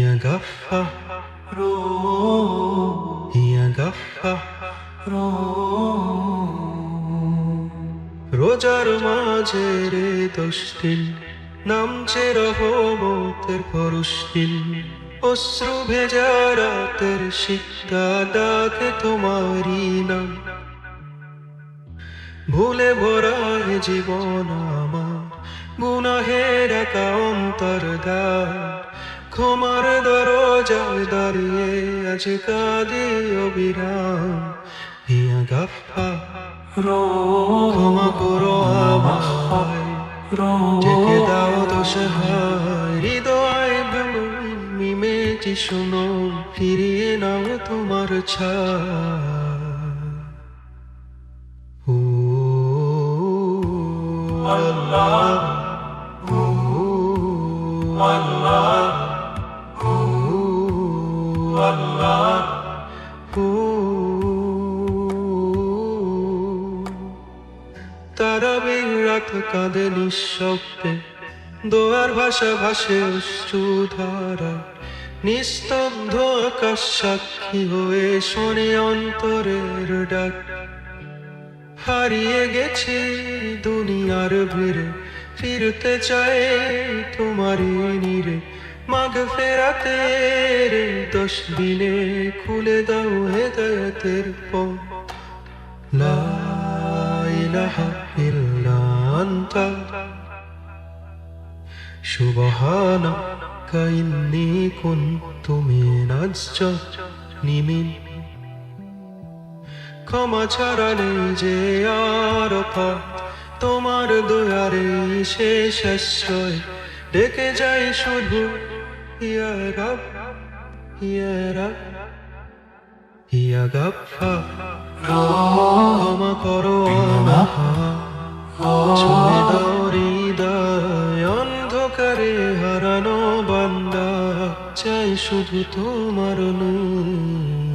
ইয়া গাফফার ইয়া গাফফার রোজার মাঝে রে 10 দিন নামছে রহমতের পরশদিন অশ্রু ভেজা রাতের শিক্ষা ডাকে তোমারি নাম ভুলে ভরা এ জীবন আমার গুনাহের একা অন্তর দ্বার ক্ষমার দরজায় দাঁড়িয়ে আজ কাঁদে অবিরাম ইয়া গাফফার ক্ষমা করো আমায় ডেকে দাও দোষহায় হৃদয় মিমেছি শোনো ফিরিয়ে নাও তোমার ছায়া আল্লাহ আল্লাহ আল্লাহ তারাবির রাত কাঁদে নিঃশব্দে দোয়ার ভাষা ভাসে অশ্রুধারা নিস্তব্ধ আকাশ সাক্ষী হয়ে শোনে অন্তরের ডাক হারিয়ে গেছে দুনিয়ার ভিড়ে ফিরতে চায় তোমারই নীড়ে মাগফিরাতে রে 10 দিনে খুলে দাও হেদায়েতের পথ লা ইলাহা ইল্লা আনতা সুবহানাকা ইন্নী কুনতু মিনাজ জালিমিন ক্ষমা ছাড়া নেই যে আর পথ তোমার দয়ারে শেষ আশ্রয় ডেকে যাই শুধু ইয়া রব ইয়া রব ইয়া গাফফার ক্ষমা করো আমায় ছুঁয়ে দাও হৃদয় অন্ধকারে হারানো বান্দা চাই শুধু তোমার নূর